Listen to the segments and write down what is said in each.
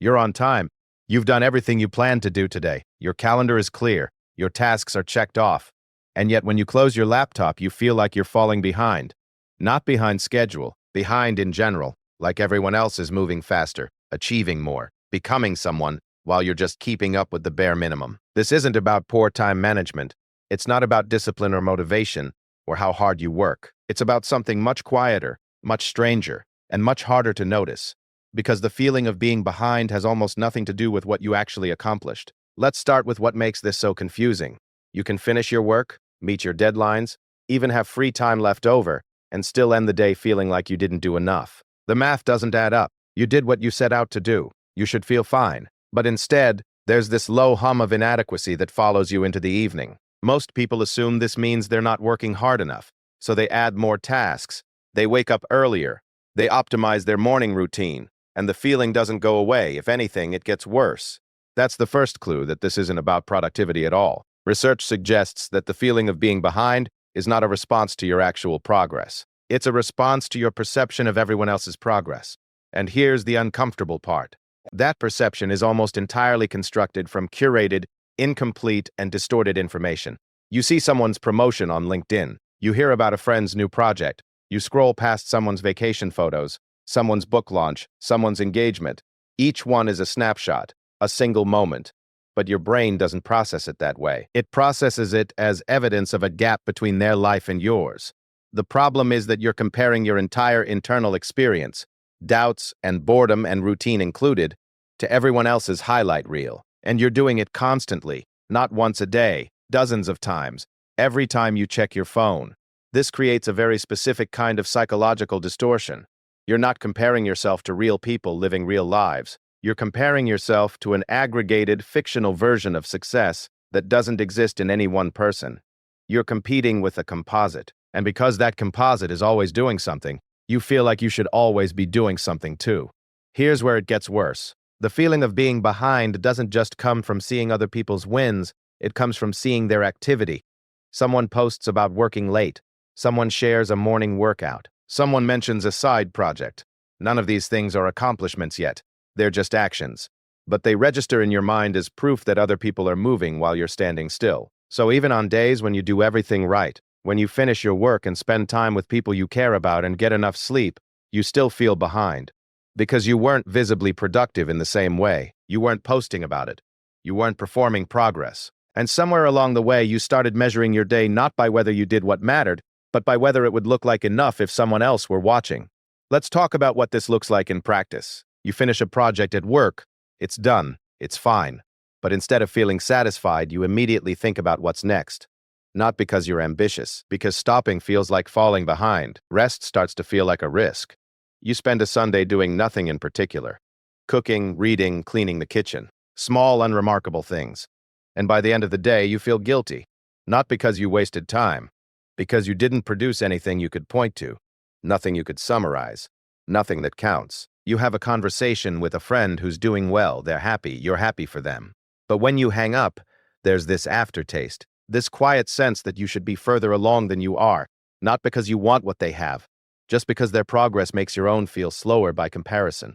You're on time. You've done everything you planned to do today. Your calendar is clear. Your tasks are checked off. And yet when you close your laptop, you feel like you're falling behind. Not behind schedule, behind in general, like everyone else is moving faster, achieving more, becoming someone, while you're just keeping up with the bare minimum. This isn't about poor time management. It's not about discipline or motivation, or how hard you work. It's about something much quieter, much stranger, and much harder to notice, because the feeling of being behind has almost nothing to do with what you actually accomplished. Let's start with what makes this so confusing. You can finish your work, meet your deadlines, even have free time left over, and still end the day feeling like you didn't do enough. The math doesn't add up. You did what you set out to do. You should feel fine. But instead, there's this low hum of inadequacy that follows you into the evening. Most people assume this means they're not working hard enough, so they add more tasks. They wake up earlier. They optimize their morning routine, and the feeling doesn't go away. If anything, it gets worse. That's the first clue that this isn't about productivity at all. Research suggests that the feeling of being behind is not a response to your actual progress. It's a response to your perception of everyone else's progress. And here's the uncomfortable part. That perception is almost entirely constructed from curated, incomplete, and distorted information. You see someone's promotion on LinkedIn. You hear about a friend's new project. You scroll past someone's vacation photos, someone's book launch, someone's engagement. Each one is a snapshot, a single moment. But your brain doesn't process it that way. It processes it as evidence of a gap between their life and yours. The problem is that you're comparing your entire internal experience, doubts and boredom and routine included, to everyone else's highlight reel. And you're doing it constantly, not once a day, dozens of times, every time you check your phone. This creates a very specific kind of psychological distortion. You're not comparing yourself to real people living real lives. You're comparing yourself to an aggregated, fictional version of success that doesn't exist in any one person. You're competing with a composite, and because that composite is always doing something, you feel like you should always be doing something too. Here's where it gets worse. The feeling of being behind doesn't just come from seeing other people's wins, it comes from seeing their activity. Someone posts about working late. Someone shares a morning workout. Someone mentions a side project. None of these things are accomplishments yet. They're just actions. But they register in your mind as proof that other people are moving while you're standing still. So even on days when you do everything right, when you finish your work and spend time with people you care about and get enough sleep, you still feel behind. Because you weren't visibly productive in the same way. You weren't posting about it. You weren't performing progress. And somewhere along the way, you started measuring your day not by whether you did what mattered, but by whether it would look like enough if someone else were watching. Let's talk about what this looks like in practice. You finish a project at work, it's done, it's fine. But instead of feeling satisfied, you immediately think about what's next. Not because you're ambitious, because stopping feels like falling behind. Rest starts to feel like a risk. You spend a Sunday doing nothing in particular. Cooking, reading, cleaning the kitchen. Small, unremarkable things. And by the end of the day, you feel guilty. Not because you wasted time. Because you didn't produce anything you could point to. Nothing you could summarize. Nothing that counts. You have a conversation with a friend who's doing well, they're happy, you're happy for them. But when you hang up, there's this aftertaste, this quiet sense that you should be further along than you are, not because you want what they have, just because their progress makes your own feel slower by comparison.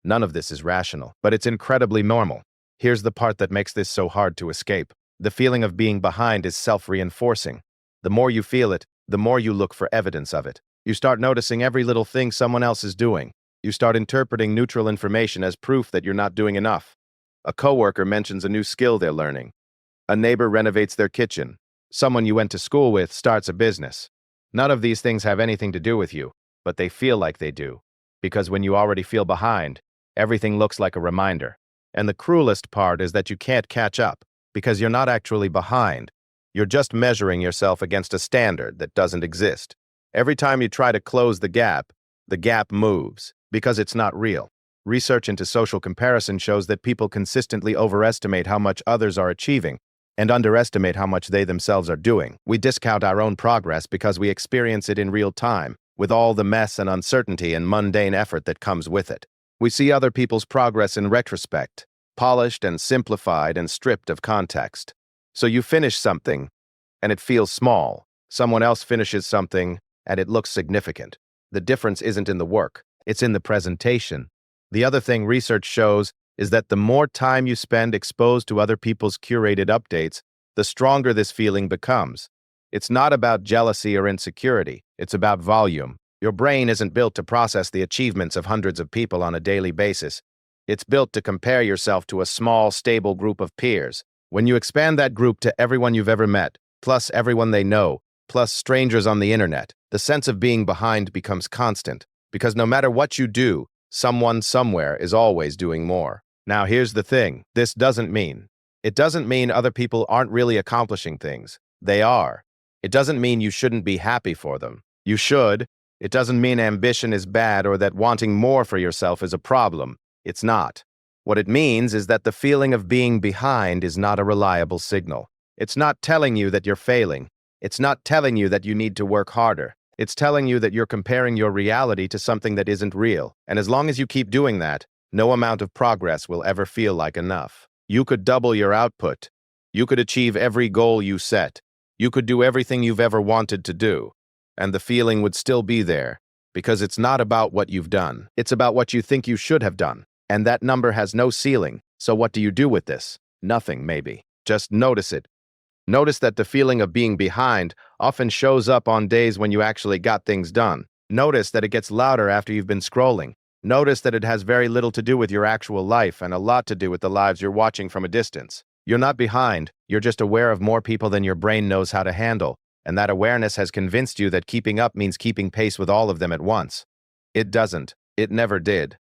None of this is rational, but it's incredibly normal. Here's the part that makes this so hard to escape. The feeling of being behind is self-reinforcing. The more you feel it, the more you look for evidence of it. You start noticing every little thing someone else is doing. You start interpreting neutral information as proof that you're not doing enough. A coworker mentions a new skill they're learning. A neighbor renovates their kitchen. Someone you went to school with starts a business. None of these things have anything to do with you, but they feel like they do. Because when you already feel behind, everything looks like a reminder. And the cruelest part is that you can't catch up, because you're not actually behind. You're just measuring yourself against a standard that doesn't exist. Every time you try to close the gap moves. Because it's not real. Research into social comparison shows that people consistently overestimate how much others are achieving and underestimate how much they themselves are doing. We discount our own progress because we experience it in real time, with all the mess and uncertainty and mundane effort that comes with it. We see other people's progress in retrospect, polished and simplified and stripped of context. So you finish something, and it feels small. Someone else finishes something, and it looks significant. The difference isn't in the work. It's in the presentation. The other thing research shows is that the more time you spend exposed to other people's curated updates, the stronger this feeling becomes. It's not about jealousy or insecurity, it's about volume. Your brain isn't built to process the achievements of hundreds of people on a daily basis. It's built to compare yourself to a small, stable group of peers. When you expand that group to everyone you've ever met, plus everyone they know, plus strangers on the internet, the sense of being behind becomes constant, because no matter what you do, someone somewhere is always doing more. Now, here's the thing. It doesn't mean other people aren't really accomplishing things. They are. It doesn't mean you shouldn't be happy for them. You should. It doesn't mean ambition is bad or that wanting more for yourself is a problem. It's not. What it means is that the feeling of being behind is not a reliable signal. It's not telling you that you're failing. It's not telling you that you need to work harder. It's telling you that you're comparing your reality to something that isn't real. And as long as you keep doing that, no amount of progress will ever feel like enough. You could double your output. You could achieve every goal you set. You could do everything you've ever wanted to do. And the feeling would still be there, because it's not about what you've done. It's about what you think you should have done. And that number has no ceiling. So what do you do with this? Nothing, maybe. Just notice it. Notice that the feeling of being behind often shows up on days when you actually got things done. Notice that it gets louder after you've been scrolling. Notice that it has very little to do with your actual life and a lot to do with the lives you're watching from a distance. You're not behind, you're just aware of more people than your brain knows how to handle, and that awareness has convinced you that keeping up means keeping pace with all of them at once. It doesn't. It never did.